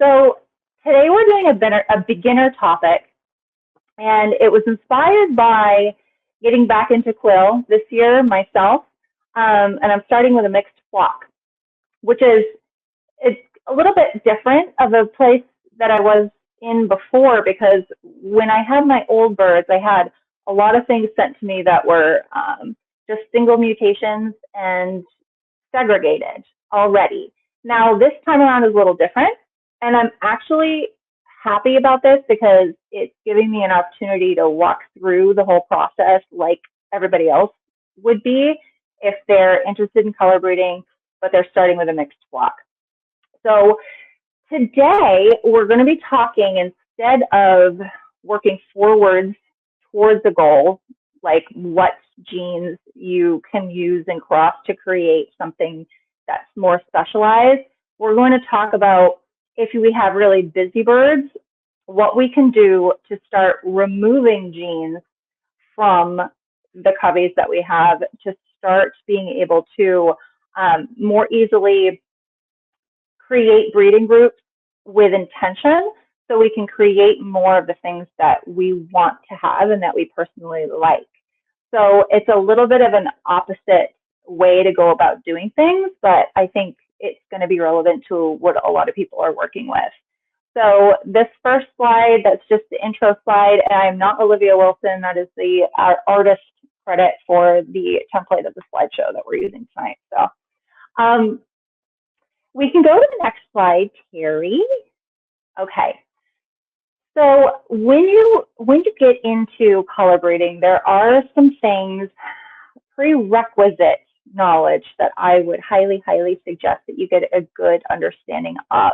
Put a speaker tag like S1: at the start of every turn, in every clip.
S1: So today we're doing a beginner topic, and it was inspired by getting back into quill this year myself, and I'm starting with a mixed flock, which is it's a little bit different of a place that I was in before, because when I had my old birds, I had a lot of things sent to me that were just single mutations and segregated already. Now, this time around is a little different, and I'm actually happy about this because it's giving me an opportunity to walk through the whole process like everybody else would be if they're interested in color breeding, but they're starting with a mixed flock. So today we're going to be talking, instead of working forwards towards the goal, like what genes you can use and cross to create something that's more specialized, we're going to talk about, if we have really busy birds, what we can do to start removing genes from the coveys that we have to start being able to more easily create breeding groups with intention, so we can create more of the things that we want to have and that we personally like. So it's a little bit of an opposite way to go about doing things, but I think it's going to be relevant to what a lot of people are working with. So this first slide, that's just the intro slide, and I'm not Olivia Wilson. That is our artist credit for the template of the slideshow that we're using tonight. So we can go to the next slide, Terry. Okay. So when you get into color breeding, there are some things, prerequisite knowledge, that I would highly, highly suggest that you get a good understanding of.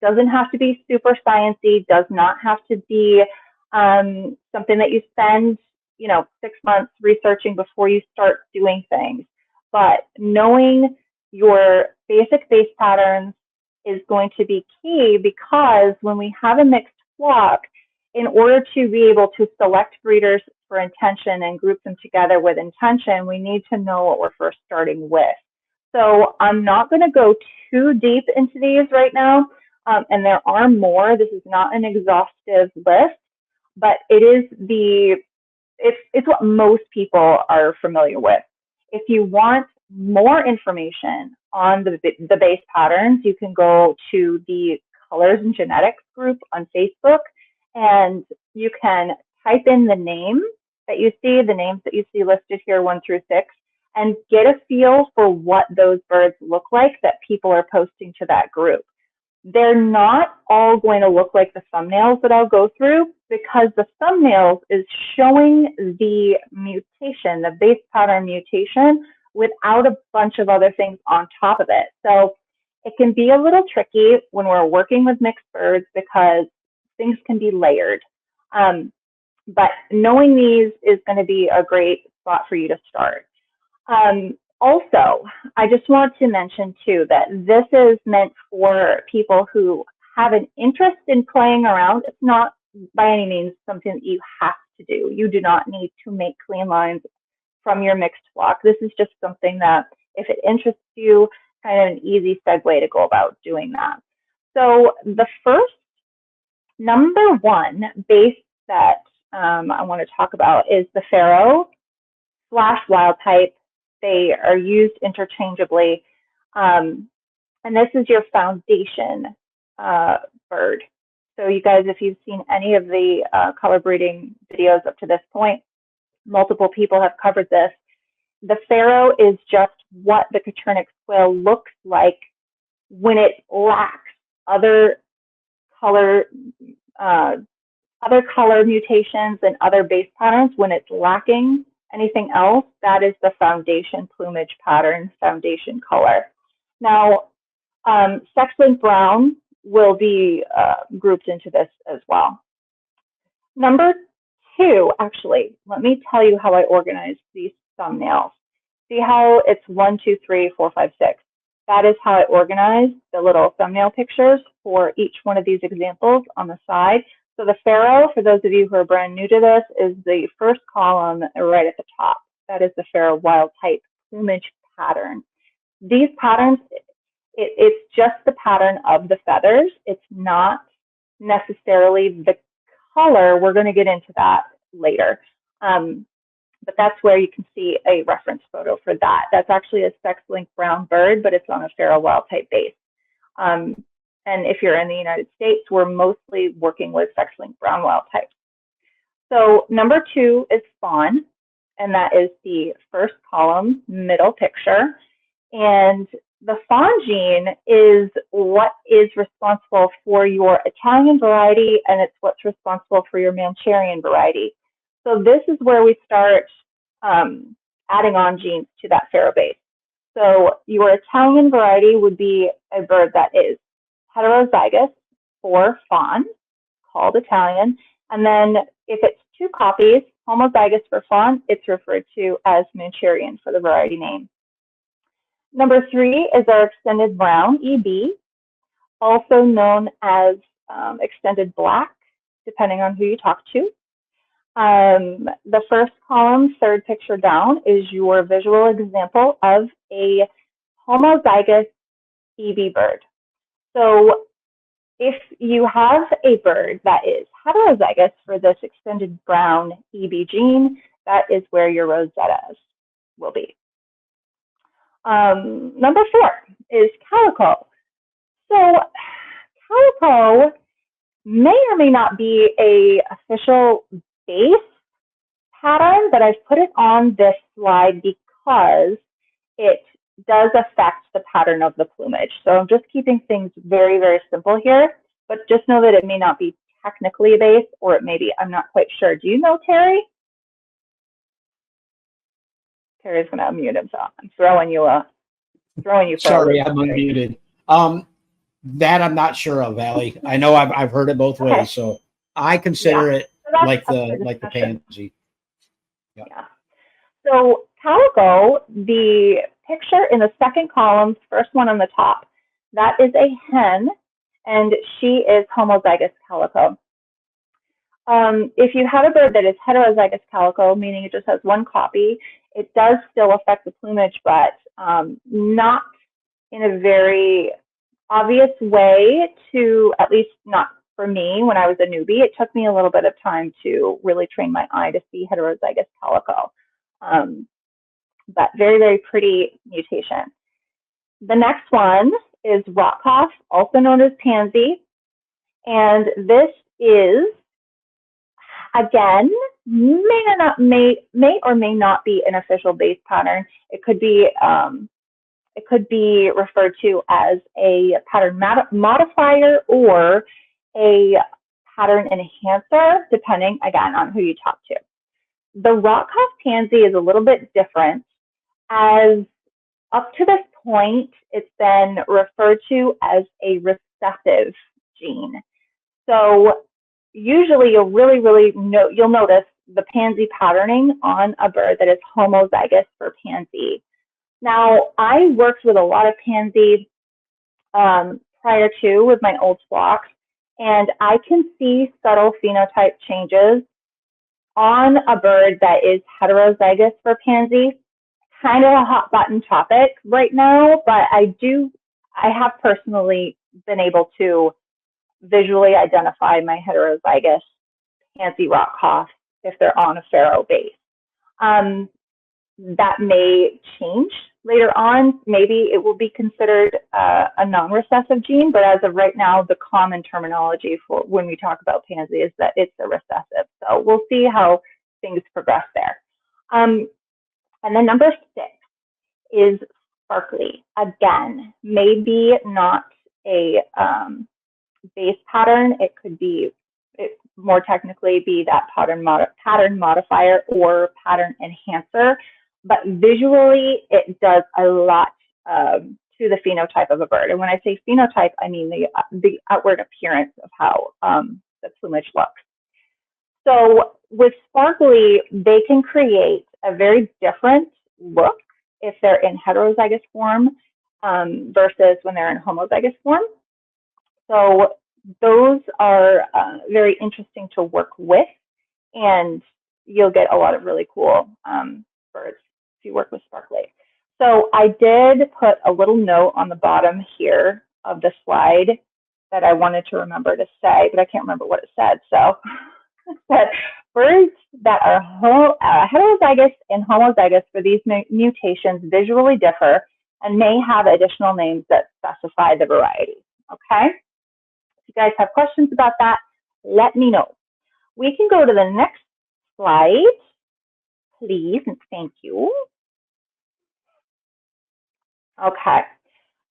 S1: Doesn't have to be super sciencey, does not have to be something that you spend 6 months researching before you start doing things. But knowing your basic base patterns is going to be key, because when we have a mixed flock, in order to be able to select breeders for intention and group them together with intention, we need to know what we're first starting with. So I'm not going to go too deep into these right now, and there are more. This is not an exhaustive list, but it's what most people are familiar with. If you want more information on the base patterns, you can go to the Colors and Genetics group on Facebook, and you can type in the names that you see listed here, 1 through 6, and get a feel for what those birds look like that people are posting to that group. They're not all going to look like the thumbnails that I'll go through, because the thumbnails is showing the mutation, the base pattern mutation, without a bunch of other things on top of it. So it can be a little tricky when we're working with mixed birds, because things can be layered. But knowing these is going to be a great spot for you to start. Also, I just want to mention too that this is meant for people who have an interest in playing around. It's not by any means something that you have to do. You do not need to make clean lines from your mixed flock. This is just something that, if it interests you, kind of an easy segue to go about doing that. So the first, number one base that I want to talk about is the Pharaoh / wild type. They are used interchangeably. And this is your foundation bird. So you guys, if you've seen any of the color breeding videos up to this point, multiple people have covered this. The Pharaoh is just what the Coturnix quail looks like when it lacks other color mutations and other base patterns. When it's lacking anything else, that is the foundation plumage pattern, foundation color. Now, sex-linked brown will be grouped into this as well. Number two, actually, let me tell you how I organize these thumbnails. See how it's 1, 2, 3, 4, 5, 6. That is how I organize the little thumbnail pictures for each one of these examples on the side. So the Pharaoh, for those of you who are brand new to this, is the first column right at the top. That is the Pharaoh wild type plumage pattern. These patterns, It's just the pattern of the feathers. It's not necessarily the color. We're going to get into that later. But that's where you can see a reference photo for that. That's actually a sex-linked brown bird, but it's on a Pharaoh wild type base. And if you're in the United States, we're mostly working with sex-linked brown wild type. So number 2 is fawn, and that is the first column, middle picture. And the fawn gene is what is responsible for your Italian variety, and it's what's responsible for your Manchurian variety. So this is where we start adding on genes to that Pharaoh base. So your Italian variety would be a bird that is heterozygous for fawn, called Italian. And then if it's 2 copies, homozygous for fawn, it's referred to as Manchurian for the variety name. Number 3 is our extended brown, EB, also known as extended black, depending on who you talk to. The first column, third picture down, is your visual example of a homozygous EB bird. So if you have a bird that is heterozygous for this extended brown EB gene, that is where your rosettas will be. Number 4 is calico. So calico may or may not be a official base pattern, but I've put it on this slide because it does affect the pattern of the plumage. So I'm just keeping things very, very simple here, but just know that it may not be technically a base, or it may be. I'm not quite sure. Do you know, Terry? Terry's going to unmute himself. I'm throwing you
S2: Sorry, I'm unmuted. That I'm not sure of, Aly. I know I've heard it both ways, so I consider it like the pansy.
S1: Yeah. So calico, the picture in the second column, first one on the top, that is a hen, and she is homozygous calico. If you have a bird that is heterozygous calico, meaning it just has 1 copy, it does still affect the plumage, but not in a very obvious way, to, at least not for me when I was a newbie. It took me a little bit of time to really train my eye to see heterozygous calico. But very, very pretty mutation. The next one is rockcoff, also known as pansy. And this is, again, may or may not be an official base pattern. It could be referred to as a pattern modifier or a pattern enhancer, depending, again, on who you talk to. The rockcoff pansy is a little bit different, as up to this point, it's been referred to as a recessive gene. So usually you'll you'll notice the pansy patterning on a bird that is homozygous for pansy. Now, I worked with a lot of pansy prior to with my old flocks, and I can see subtle phenotype changes on a bird that is heterozygous for pansy. Kind of a hot button topic right now, but I have personally been able to visually identify my heterozygous pansy rockcoff if they're on a Pharaoh base. That may change later on. Maybe it will be considered a non-recessive gene, but as of right now, the common terminology for when we talk about pansy is that it's a recessive. So we'll see how things progress there. And then number 6 is sparkly. Again, maybe not a base pattern. It could be, more technically be that pattern modifier or pattern enhancer, but visually it does a lot to the phenotype of a bird. And when I say phenotype, I mean the outward appearance of how the plumage looks. So with sparkly, they can create a very different look if they're in heterozygous form versus when they're in homozygous form. So those are very interesting to work with, and you'll get a lot of really cool birds if you work with sparkly. So I did put a little note on the bottom here of the slide that I wanted to remember to say, but I can't remember what it said. So that birds that are heterozygous and homozygous for these mutations visually differ and may have additional names that specify the variety. Okay? If you guys have questions about that, let me know. We can go to the next slide, please, and thank you. Okay.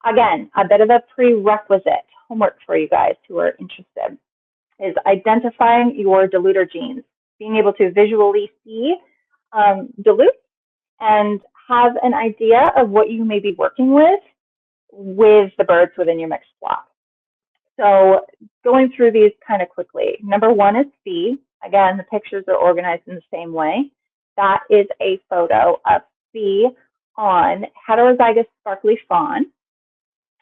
S1: Again, a bit of a prerequisite homework for you guys who are interested is identifying your diluter genes, being able to visually see dilute and have an idea of what you may be working with the birds within your mixed flock. So going through these kind of quickly. Number one is C. Again, the pictures are organized in the same way. That is a photo of C on heterozygous sparkly fawn.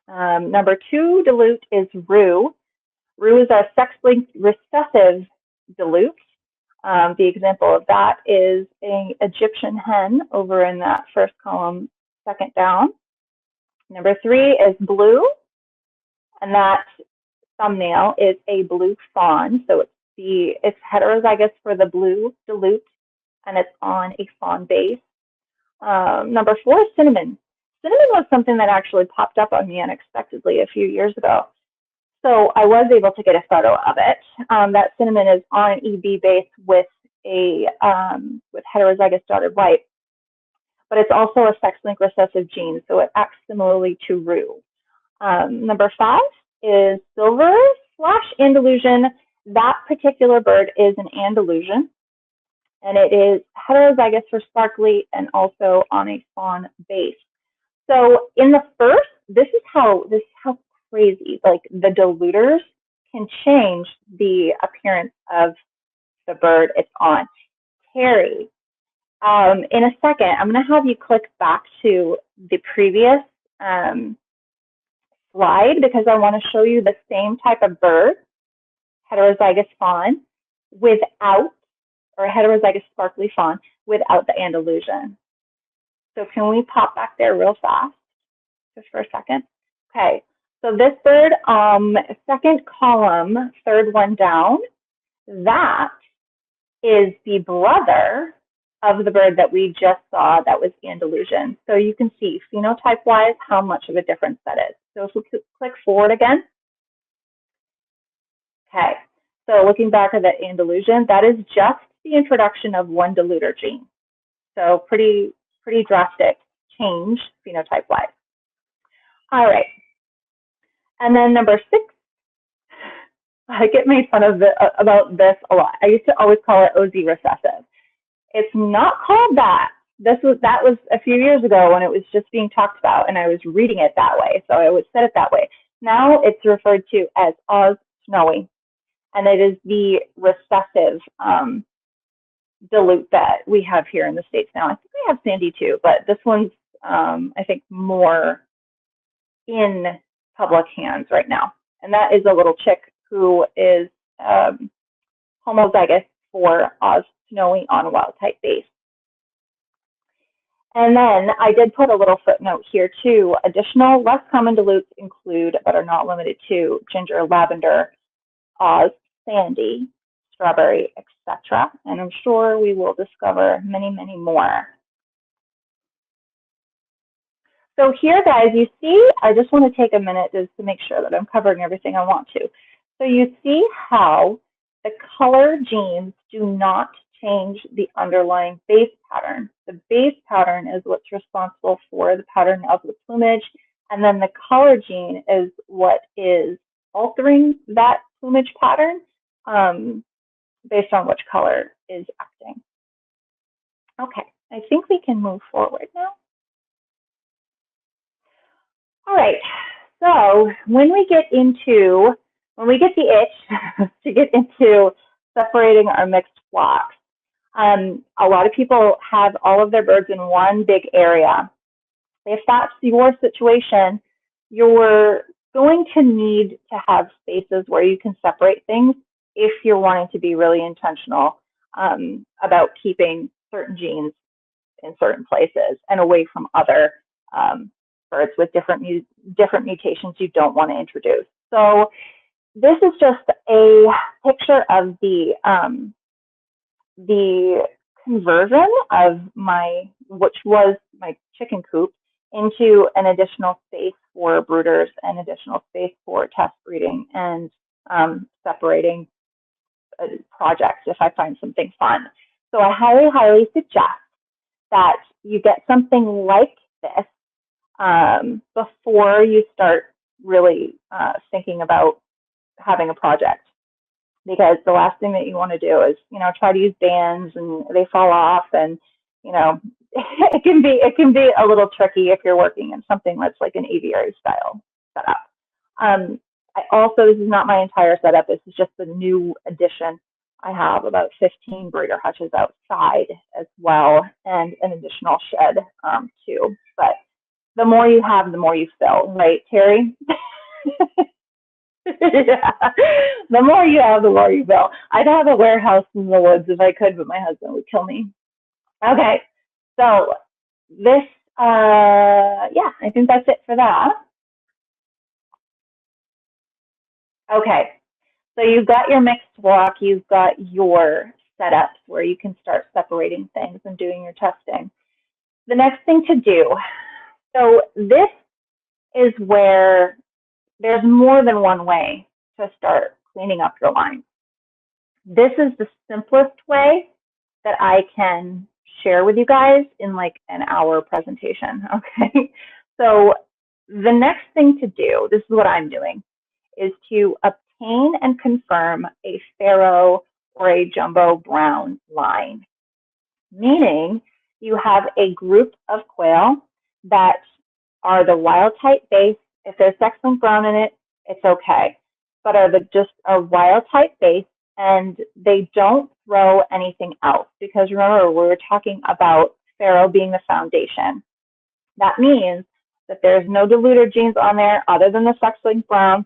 S1: Number two dilute is Rue. Rue is our sex-linked recessive dilute. The example of that is an Egyptian hen over in that first column, second down. Number three is blue, and that thumbnail is a blue fawn. So it's heterozygous for the blue dilute, and it's on a fawn base. Number four is cinnamon. Cinnamon was something that actually popped up on me unexpectedly a few years ago. So I was able to get a photo of it. That cinnamon is on an EB base with with heterozygous dotted white, but it's also a sex-linked recessive gene, so it acts similarly to Rue. Number five is silver / Andalusian. That particular bird is an Andalusian, and it is heterozygous for sparkly and also on a fawn base. So in the first, this is how crazy, like the diluters can change the appearance of the bird it's on. Terry, in a second, I'm going to have you click back to the previous slide because I want to show you the same type of bird, heterozygous fawn, without, or heterozygous sparkly fawn, without the Andalusian. So can we pop back there real fast, just for a second? Okay. So this bird, second column, third one down, that is the brother of the bird that we just saw that was Andalusian. So you can see phenotype-wise how much of a difference that is. So if we click forward again. Okay, so looking back at the Andalusian, that is just the introduction of one diluter gene. So pretty drastic change phenotype-wise. All right. And then number 6, I get made fun of about this a lot. I used to always call it OZ recessive. It's not called that. That was a few years ago when it was just being talked about, and I was reading it that way, so I would say it that way. Now it's referred to as Oz snowy, and it is the recessive dilute that we have here in the States now. I think we have Sandy too, but this one's I think more in public hands right now. And that is a little chick who is homozygous for Oz snowy on a wild type base. And then I did put a little footnote here too. Additional less common dilutes include, but are not limited to, ginger, lavender, Oz, sandy, strawberry, etc. And I'm sure we will discover many, many more. So here, guys, you see, I just want to take a minute just to make sure that I'm covering everything I want to. So you see how the color genes do not change the underlying base pattern. The base pattern is what's responsible for the pattern of the plumage, and then the color gene is what is altering that plumage pattern based on which color is acting. Okay, I think we can move forward now. All right, so when we get the itch to get into separating our mixed flocks, a lot of people have all of their birds in one big area. If that's your situation, you're going to need to have spaces where you can separate things if you're wanting to be really intentional about keeping certain genes in certain places and away from other birds with different mutations you don't want to introduce. So this is just a picture of the conversion of which was my chicken coop, into an additional space for brooders and additional space for test breeding and separating projects if I find something fun. So I highly, highly suggest that you get something like this before you start really thinking about having a project. Because the last thing that you want to do is, try to use bands and they fall off, and, it can be a little tricky if you're working in something that's like an aviary style setup. This is not my entire setup. This is just the new addition. I have about 15 breeder hutches outside as well, and an additional shed too. But the more you have, the more you fill, right, Terry? Yeah. The more you have, the more you fill. I'd have a warehouse in the woods if I could, but my husband would kill me. Okay, so this, I think that's it for that. Okay, so you've got your mixed walk, you've got your setups where you can start separating things and doing your testing. The next thing to do, so this is where there's more than one way to start cleaning up your line. This is the simplest way that I can share with you guys in like an hour presentation, okay? So the next thing to do, this is what I'm doing, is to obtain and confirm a Pharaoh or a jumbo brown line, meaning you have a group of quail that are the wild type base. If there's sex-linked brown in it, it's okay, but are just a wild type base, and they don't throw anything else, because remember, we were talking about Pharaoh being the foundation. That means that there's no diluted genes on there other than the sex-linked brown.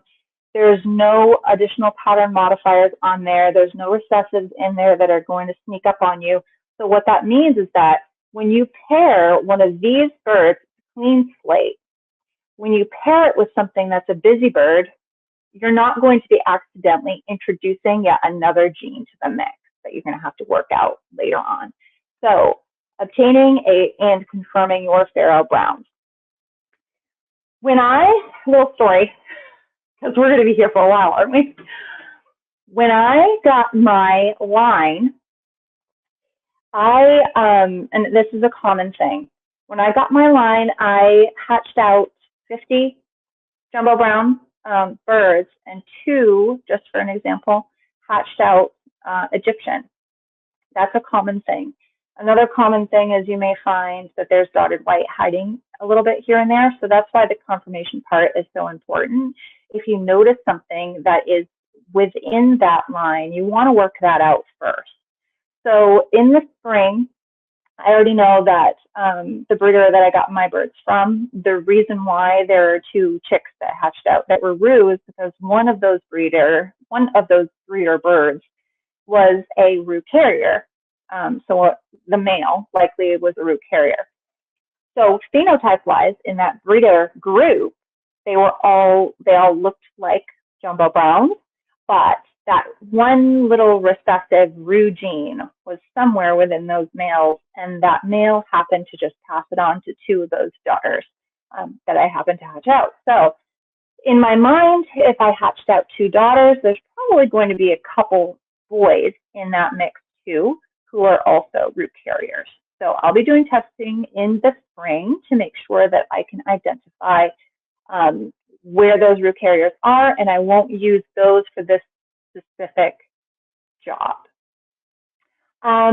S1: There's no additional pattern modifiers on there. There's no recessives in there that are going to sneak up on you. So what that means is that when you pair one of these birds, clean slate, when you pair it with something that's a busy bird, you're not going to be accidentally introducing yet another gene to the mix that you're going to have to work out later on. So obtaining and confirming your Pharaoh browns. Little story, because we're going to be here for a while, aren't we? When I got my line, and this is a common thing, when I got my line, I hatched out 50 jumbo brown birds, and 2, just for an example, hatched out Egyptian. That's a common thing. Another common thing is you may find that there's dotted white hiding a little bit here and there, so that's why the confirmation part is so important. If you notice something that is within that line, you want to work that out first. So in the spring, I already know that the breeder that I got my birds from, the reason why there are 2 chicks that hatched out that were roux is because one of those breeder birds was a roux carrier. So the male likely was a roux carrier. So phenotype-wise, in that breeder group, they all looked like jumbo browns, but that one little recessive roux gene was somewhere within those males, and that male happened to just pass it on to 2 of those daughters that I happened to hatch out. So in my mind, if I hatched out 2 daughters, there's probably going to be a couple boys in that mix too, who are also roux carriers. So I'll be doing testing in the spring to make sure that I can identify where those roux carriers are, and I won't use those for this specific job. I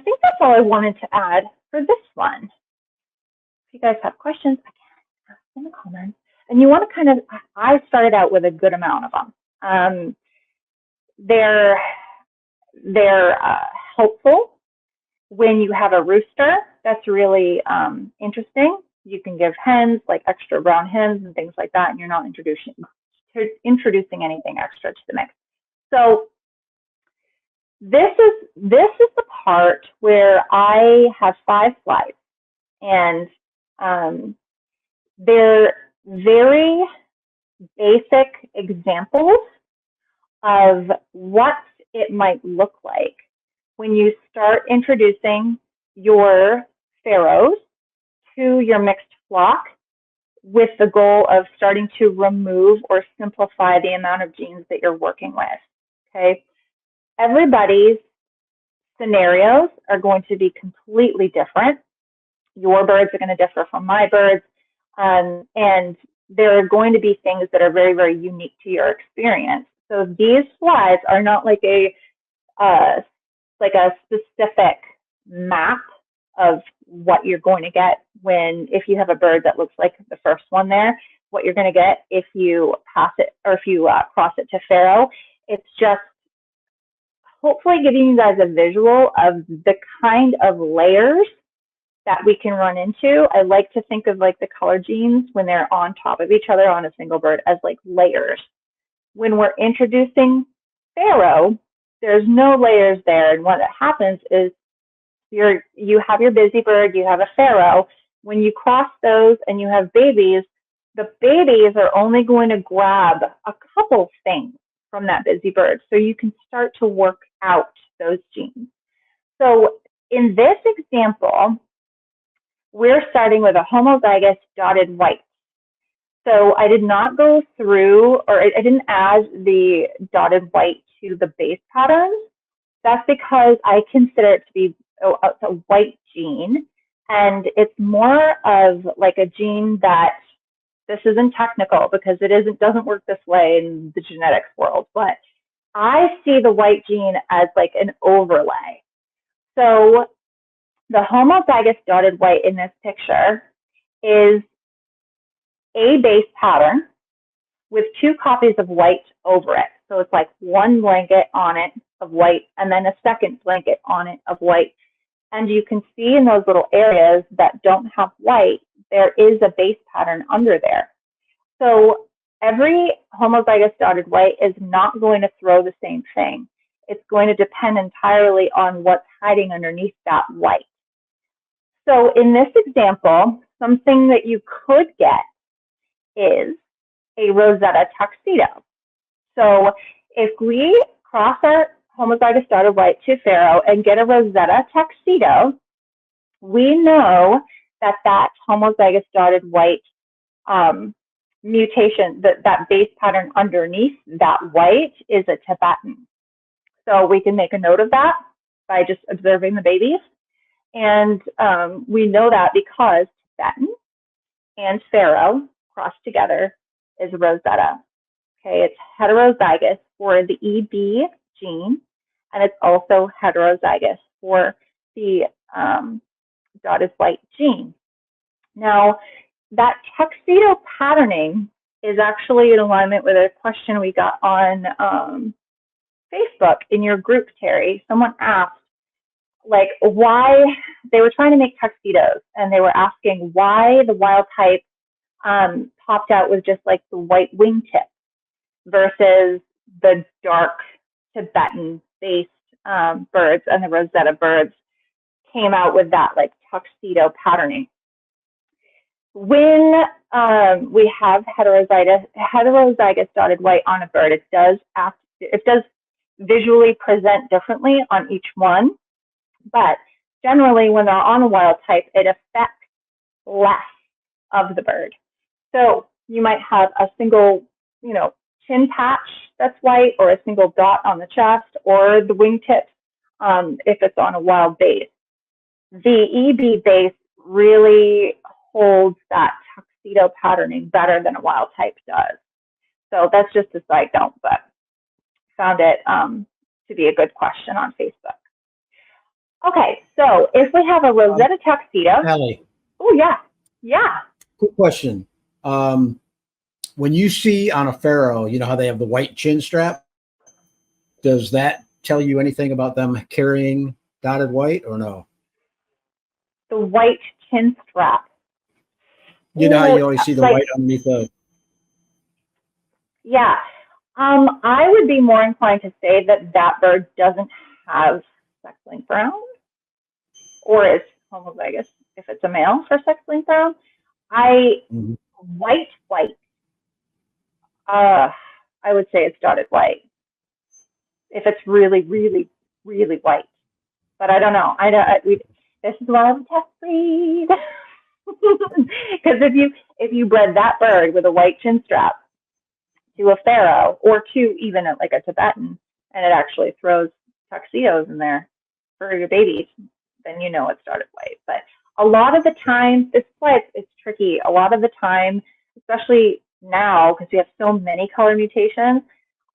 S1: think that's all I wanted to add for this one. If you guys have questions, again, ask in the comments. And you want to I started out with a good amount of them. They're helpful when you have a rooster. That's really interesting. You can give hens, like extra brown hens and things like that, and you're not introducing anything extra to the mix. So this is the part where I have 5 slides. And they're very basic examples of what it might look like when you start introducing your pharaohs to your mixed flock with the goal of starting to remove or simplify the amount of genes that you're working with, okay? Everybody's scenarios are going to be completely different. Your birds are going to differ from my birds, and there are going to be things that are very, very unique to your experience. So these slides are not like a specific map of what you're going to get if you have a bird that looks like the first one there, what you're going to get if you pass it or if you cross it to Pharaoh. It's just hopefully giving you guys a visual of the kind of layers that we can run into. I like to think of like the color genes when they're on top of each other on a single bird as like layers. When we're introducing Pharaoh, there's no layers there, and what happens is you have your busy bird, you have a Pharaoh. When you cross those and you have babies, the babies are only going to grab a couple things from that busy bird, so you can start to work out those genes. So in this example, we're starting with a homozygous dotted white. So I did not go through, or I didn't add the dotted white to the base patterns. That's because I consider it to be a white gene, and it's more of like a gene that, this isn't technical because it doesn't work this way in the genetics world, but I see the white gene as like an overlay. So the homozygous dotted white in this picture is a base pattern with two copies of white over it. So it's like one blanket on it of white and then a second blanket on it of white. And you can see in those little areas that don't have white, there is a base pattern under there. So every homozygous dotted white is not going to throw the same thing. It's going to depend entirely on what's hiding underneath that white. So in this example, something that you could get is a Rosetta tuxedo. So if we cross our homozygous dotted white to Pharaoh and get a Rosetta tuxedo, we know that that homozygous dotted white mutation, that base pattern underneath that white is a Tibetan. So we can make a note of that by just observing the babies. And we know that because Tibetan and Pharaoh crossed together is Rosetta. Okay, it's heterozygous for the EB gene, and it's also heterozygous for the dotted white gene. Now, that tuxedo patterning is actually in alignment with a question we got on Facebook in your group, Terry. Someone asked, like, why they were trying to make tuxedos, and they were asking why the wild type popped out with just like the white wingtip versus the dark Tibetan-based birds, and the Rosetta birds came out with that like tuxedo patterning. When we have heterozygous dotted white on a bird, it does visually present differently on each one, but generally when they're on a wild type, it affects less of the bird. So you might have a single, chin patch that's white, or a single dot on the chest, or the wingtips if it's on a wild base. The EB base really holds that tuxedo patterning better than a wild type does. So that's just a side note, but found it to be a good question on Facebook. Okay, so if we have a Rosetta tuxedo.
S2: Aly.
S1: Oh, yeah.
S2: Quick question. When you see on a Pharaoh, you know how they have the white chin strap? Does that tell you anything about them carrying dotted white or no?
S1: The white chin strap.
S2: You know how you always see the white underneath the...
S1: Yeah. I would be more inclined to say that that bird doesn't have sex-linked brown or is homozygous if it's a male for sex-linked Pharaoh. White. I would say it's dotted white if it's really, really, really white. But I don't know. This is why I'm a test breed. Because if you bred that bird with a white chin strap to a Pharaoh or to even like a Tibetan, and it actually throws tuxedos in there for your babies, then you know it's dotted white. But a lot of the time, this is why it's tricky. A lot of the time, especially now, because we have so many color mutations,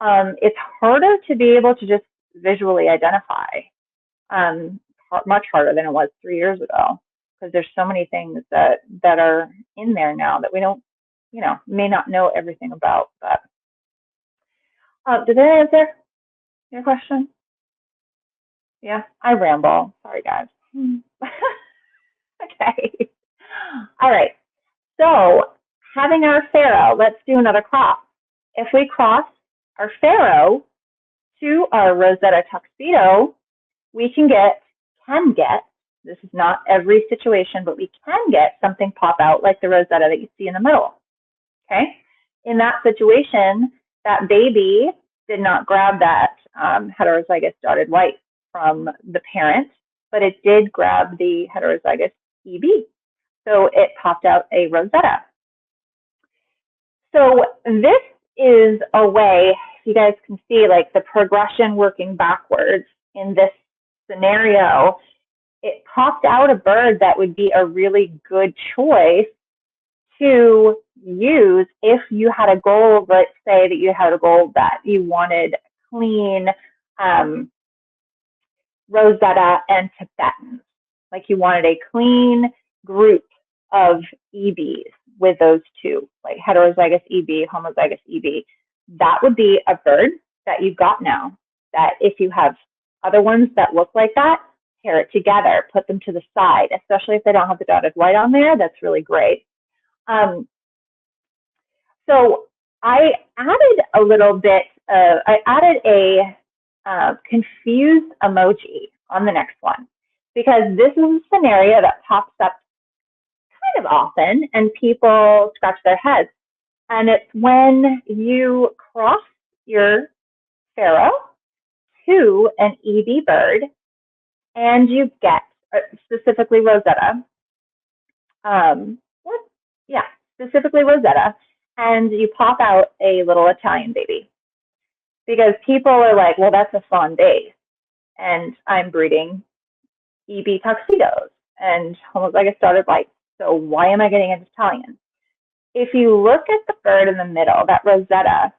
S1: it's harder to be able to just visually identify. Much harder than it was 3 years ago, because there's so many things that are in there now that we don't, may not know everything about. But did that answer your question? Yeah, I ramble. Sorry, guys. Okay. All right. So having our Pharaoh, let's do another cross. If we cross our Pharaoh to our Rosetta tuxedo, we can get, this is not every situation, but we can get something pop out like the Rosetta that you see in the middle. Okay. In that situation, that baby did not grab that heterozygous dotted white from the parent, but it did grab the heterozygous EB. So it popped out a Rosetta. So this is a way, if you guys can see, like the progression working backwards in this scenario, it popped out a bird that would be a really good choice to use if you had a goal. Let's say that you had a goal that you wanted clean Rosetta and Tibetans, like you wanted a clean group of EBs with those two, like heterozygous EB, homozygous EB. That would be a bird that you've got now, that if you have other ones that look like that, pair it together, put them to the side, especially if they don't have the dotted white on there. That's really great. So I added a little bit, I added a confused emoji on the next one, because this is a scenario that pops up kind of often and people scratch their heads. And it's when you cross your Pharaoh to an EB bird and you get, specifically Rosetta, specifically Rosetta, and you pop out a little Italian baby. Because people are like, well, that's a fawn base, and I'm breeding EB tuxedos and homozygous dotted white. So why am I getting an Italian? If you look at the bird in the middle, that Rosetta,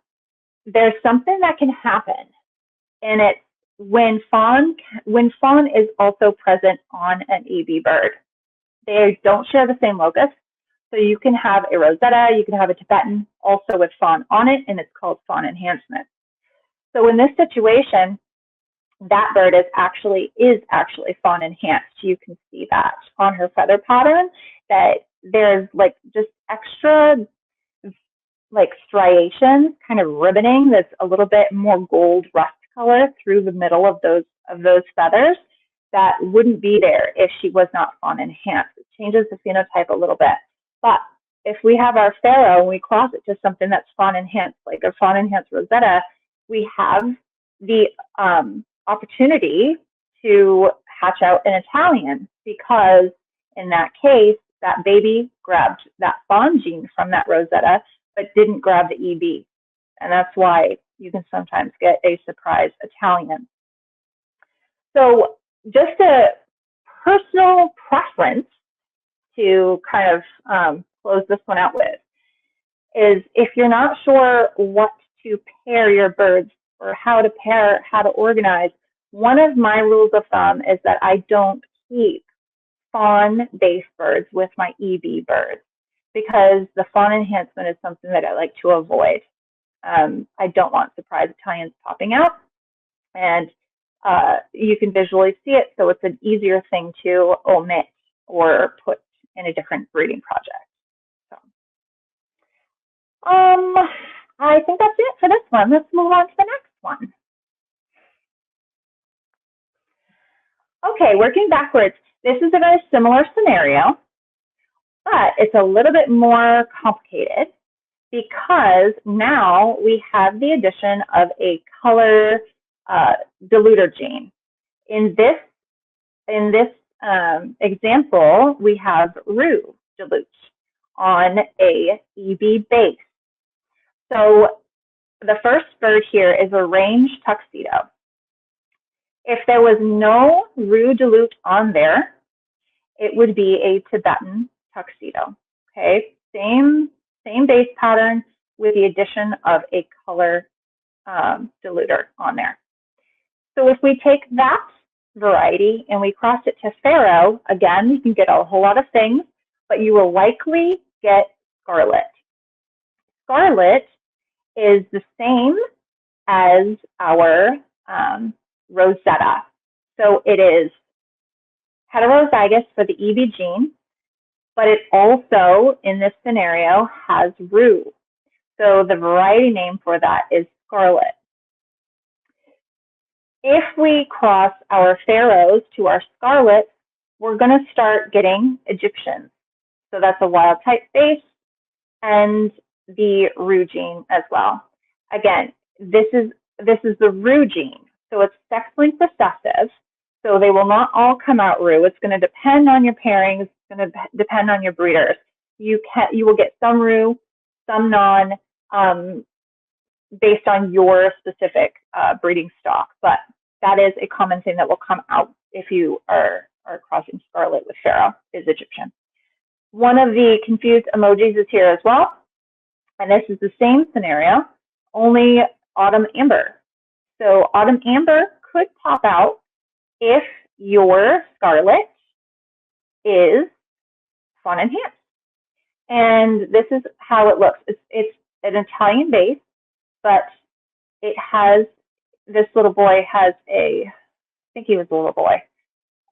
S1: there's something that can happen, and it's when fawn is also present on an EB bird. They don't share the same locus, so you can have a Rosetta, you can have a Tibetan also with fawn on it, and it's called fawn enhancement. So in this situation, that bird is actually fawn enhanced. You can see that on her feather pattern, that there's like just extra like striations, kind of ribboning that's a little bit more gold rust color through the middle of those feathers that wouldn't be there if she was not fawn enhanced. It changes the phenotype a little bit. But if we have our Pharaoh and we cross it to something that's fawn enhanced, like a fawn enhanced Rosetta, we have the opportunity to hatch out an Italian, because in that case, that baby grabbed that fawn gene from that Rosetta, but didn't grab the EB. And that's why you can sometimes get a surprise Italian. So just a personal preference to kind of close this one out with is, if you're not sure what to pair your birds or how to organize, one of my rules of thumb is that I don't keep fawn-based birds with my EB birds, because the fawn enhancement is something that I like to avoid. I don't want surprise Italians popping out, and you can visually see it, so it's an easier thing to omit or put in a different breeding project. So, I think that's it for this one. Let's move on to the next one. Okay, working backwards. this is a very similar scenario, but it's a little bit more complicated because now we have the addition of a color diluter gene. In this example, we have Rue dilute on a EB base. So the first bird here is a range tuxedo. If there was no Rue dilute on there, it would be a Tibetan tuxedo. Okay, same base pattern with the addition of a color diluter on there. So if we take that variety and we cross it to Pharaoh, again, you can get a whole lot of things, but you will likely get scarlet. Scarlet is the same as our Rosetta. So it is heterozygous for the EB gene, but it also, in this scenario, has Rue. So the variety name for that is scarlet. If we cross our Pharaohs to our scarlet, we're going to start getting Egyptians. So that's a wild type base and the Rue gene as well. Again, this is the Rue gene. So it's sex-linked recessive. So they will not all come out Rue. It's going to depend on your pairings. It's going to depend on your breeders. You will get some Rue, some non, based on your specific breeding stock. But that is a common thing that will come out if you are crossing scarlet with Pharaoh, is Egyptian. One of the confused emojis is here as well. And this is the same scenario, only autumn amber. So autumn amber could pop out if your scarlet is fawn enhanced. And this is how it looks. It's an Italian base, but it has, this little boy has I think he was a little boy,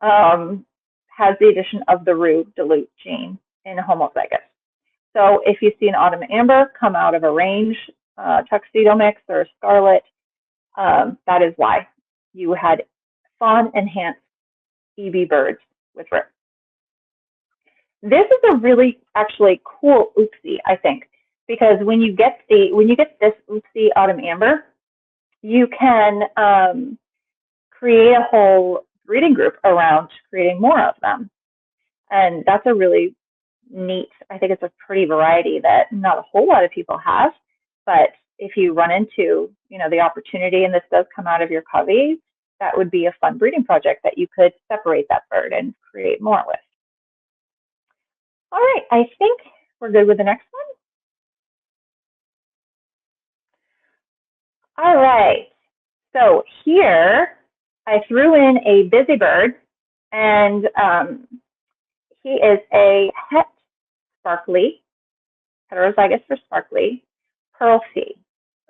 S1: has the addition of the Rue dilute gene in a homozygous. So if you see an autumn amber come out of a range tuxedo mix or scarlet, that is why you had fawn enhanced EB birds with Rue. This is a really actually cool oopsie, I think, because when you get this oopsie autumn amber, you can create a whole breeding group around creating more of them. And that's a really neat, I think it's a pretty variety that not a whole lot of people have, but if you run into, the opportunity and this does come out of your covey, that would be a fun breeding project that you could separate that bird and create more with. All right, I think we're good with the next one. All right, so here I threw in a busy bird, and he is a het sparkly, heterozygous for sparkly, pearl fee.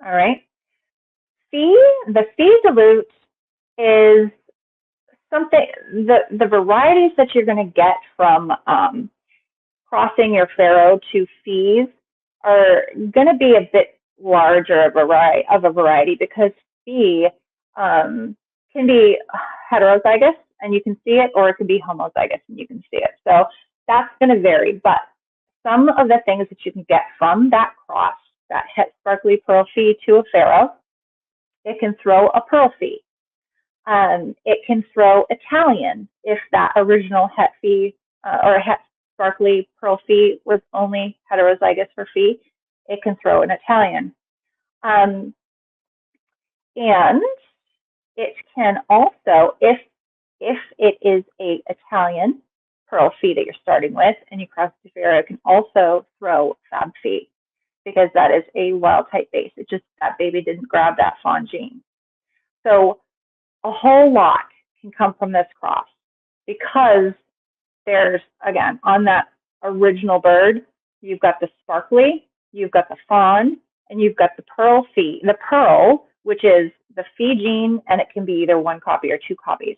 S1: All right, the fee dilute is something, the varieties that you're going to get from crossing your Pharaoh to fees are going to be a bit larger of a variety because fee can be heterozygous and you can see it, or it can be homozygous and you can see it. So that's going to vary, but some of the things that you can get from that cross, that het sparkly pearl fee to a Pharaoh, it can throw a pearl fee. It can throw Italian if that original het fee or het sparkly pearl fee was only heterozygous for fee. It can throw an Italian. And it can also, if it is a Italian pearl fee that you're starting with and you cross to Pharaoh, it can also throw fab fee because that is a wild type base. It just, that baby didn't grab that fawn gene. So a whole lot can come from this cross because there's, again, on that original bird, you've got the sparkly, you've got the fawn, and you've got the pearl fee, the pearl, which is the fee gene, and it can be either one copy or two copies.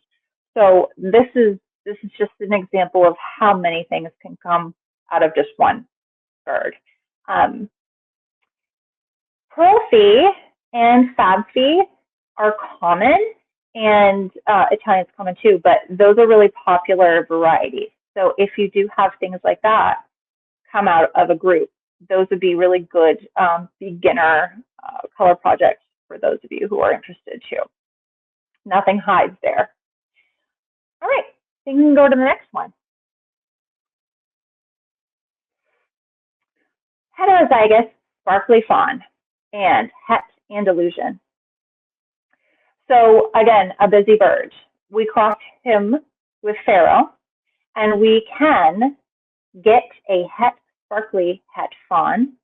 S1: So this is just an example of how many things can come out of just one bird. Pearl fee and fab fee are common and Italian's common too, but those are really popular varieties. So if you do have things like that come out of a group, those would be really good beginner color projects for those of you who are interested too. Nothing hides there. All right, I think we can go to the next one. Heterozygous sparkly fawn and het and Dilution. So again, a busy bird. We crossed him with Pharaoh, and we can get a het sparkly het fawn.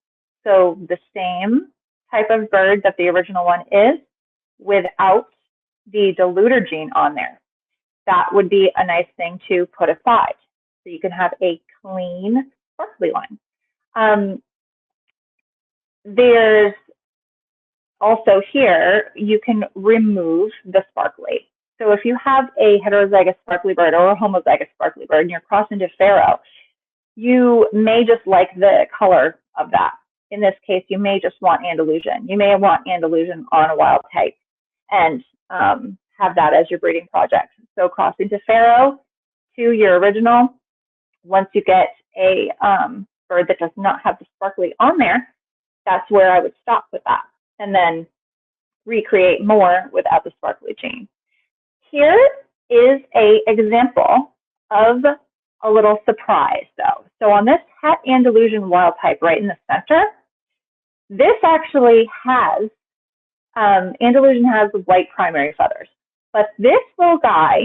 S1: So the same type of bird that the original one is, without the diluter gene on there. That would be a nice thing to put aside. So you can have a clean sparkly one. There's also here, you can remove the sparkly. So if you have a heterozygous sparkly bird or a homozygous sparkly bird and you're crossed into Pharaoh, you may just like the color of that. In this case, you may just want Andalusian. You may want Andalusian on a wild type and have that as your breeding project. So crossing to Pharaoh to your original. Once you get a bird that does not have the sparkly on there, that's where I would stop with that and then recreate more without the sparkly gene. Here is an example of a little surprise though. So on this het Andalusian wild type right in the center, this actually has, Andalusian has white primary feathers, but this little guy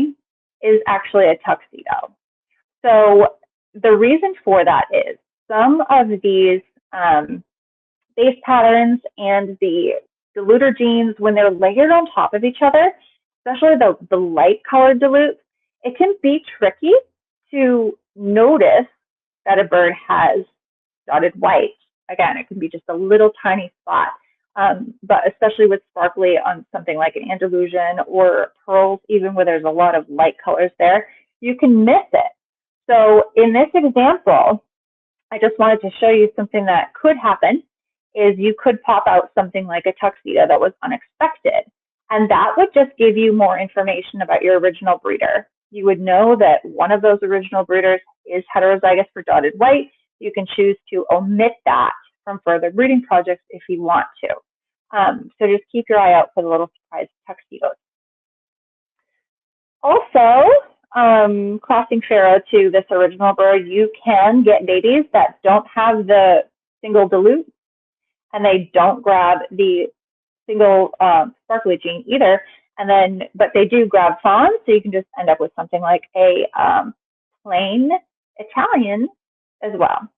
S1: is actually a tuxedo. So the reason for that is some of these base patterns and the diluter genes, when they're layered on top of each other, especially the light colored dilutes, it can be tricky to notice that a bird has dotted white. Again, it can be just a little tiny spot, but especially with sparkly on something like an Andalusian or pearls, even where there's a lot of light colors there, you can miss it. So in this example, I just wanted to show you something that could happen is you could pop out something like a tuxedo that was unexpected. And that would just give you more information about your original breeder. You would know that one of those original breeders is heterozygous for dotted white. You can choose to omit that from further breeding projects if you want to. So just keep your eye out for the little surprise tuxedos. Also, crossing Pharaoh to this original bird, you can get babies that don't have the single dilute and they don't grab the single sparkly gene either. And then, but they do grab fawn, so you can just end up with something like a plain Italian as well.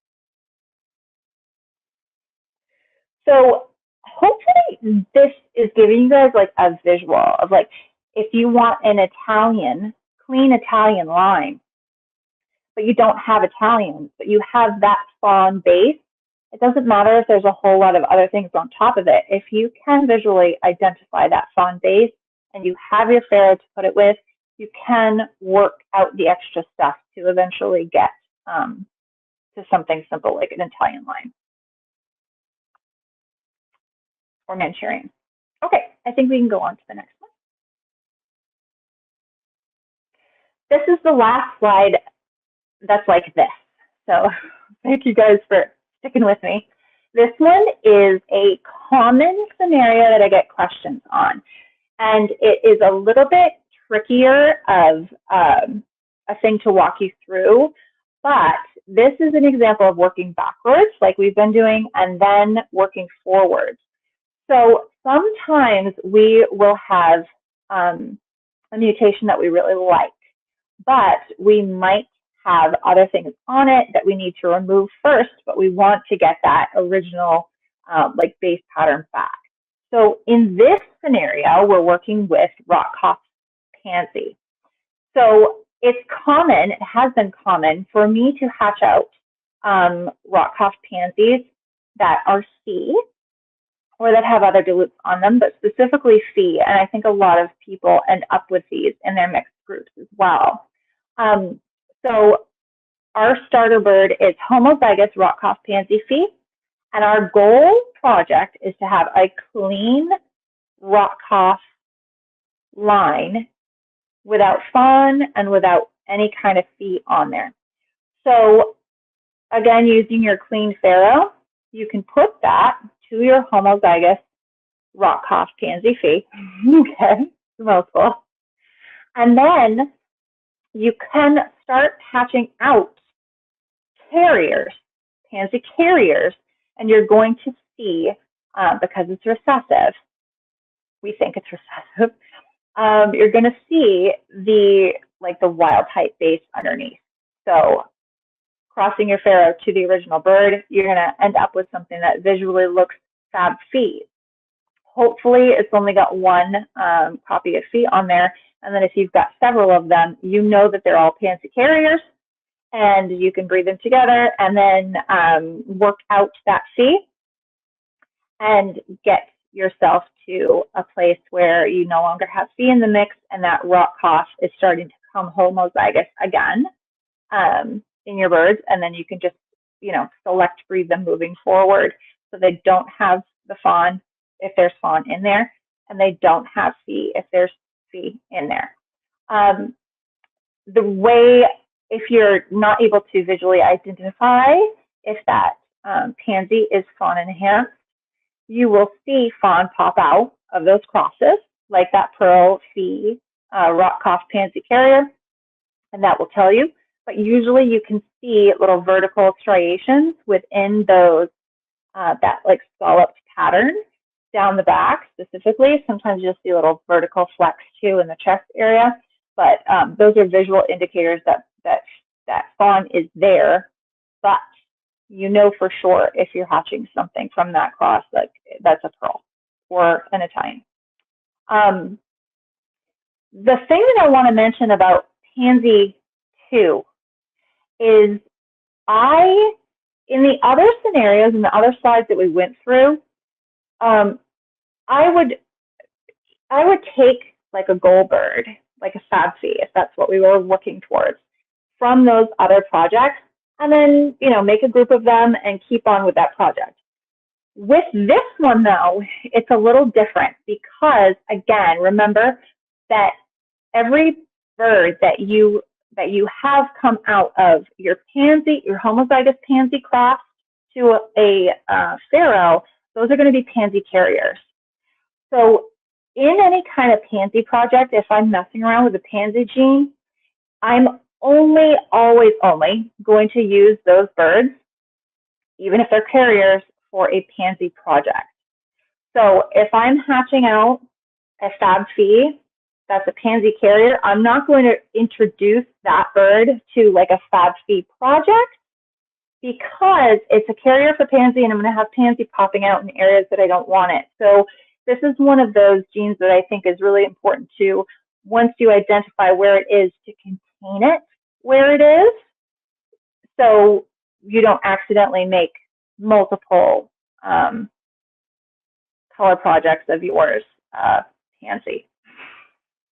S1: So hopefully this is giving you guys like a visual of like, if you want an Italian, clean Italian line, but you don't have Italians, but you have that fawn base, it doesn't matter if there's a whole lot of other things on top of it. If you can visually identify that fawn base and you have your Pharaoh to put it with, you can work out the extra stuff to eventually get to something simple like an Italian line or Manchurian. Okay, I think we can go on to the next one. This is the last slide that's like this. So thank you guys for sticking with me. This one is a common scenario that I get questions on, and it is a little bit trickier of a thing to walk you through, but this is an example of working backwards like we've been doing and then working forwards. So sometimes we will have a mutation that we really like, but we might have other things on it that we need to remove first, but we want to get that original like base pattern back. So in this scenario, we're working with rock-cough pansy. So it's common, it has been common for me to hatch out rock-cough pansies that are C or that have other dilutes on them, but specifically Phi. And I think a lot of people end up with these in their mixed groups as well. So our starter bird is homozygous rock-cough pansy Phi, and our goal project is to have a clean rock-cough line without fawn and without any kind of Phi on there. So again, using your clean Pharaoh, you can put that to your homozygous rock cough pansy Phi. Okay, it's a mouthful. And then you can start hatching out carriers, pansy carriers, and you're going to see, because it's recessive, we think it's recessive, you're going to see the wild type base underneath. So crossing your Pharaoh to the original bird, you're going to end up with something that visually looks Fab Phi. Hopefully it's only got one copy of Phi on there, and then if you've got several of them, you know that they're all pansy carriers, and you can breed them together and then work out that Phi and get yourself to a place where you no longer have Phi in the mix, and that rock cough is starting to come homozygous again in your birds, and then you can just, select breed them moving forward so they don't have the fawn if there's fawn in there, and they don't have Phi if there's Phi in there. The way, if you're not able to visually identify if that pansy is fawn enhanced, you will see fawn pop out of those crosses, like that pearl Phi rock cough pansy carrier, and that will tell you. But usually you can see little vertical striations within those, that like scalloped pattern down the back specifically. Sometimes you'll see little vertical flecks too in the chest area, but those are visual indicators that fawn is there, but you know for sure if you're hatching something from that cross, like that's a pearl or an Italian. The thing that I want to mention about Pansy 2 is in the other scenarios and the other slides that we went through, I would take like a goal bird, like a Fab Phi, if that's what we were working towards, from those other projects, and then, make a group of them and keep on with that project. With this one, though, it's a little different because, again, remember that every bird that you have come out of your homozygous pansy cross to a Pharaoh, those are going to be pansy carriers. So in any kind of pansy project, if I'm messing around with the pansy gene, I'm always only going to use those birds, even if they're carriers, for a pansy project. So if I'm hatching out a Fab Phi that's a pansy carrier, I'm not going to introduce that bird to like a Fab Phi project because it's a carrier for pansy, and I'm going to have pansy popping out in areas that I don't want it. So this is one of those genes that I think is really important to, once you identify where it is, to contain it where it is, so you don't accidentally make multiple color projects of yours pansy.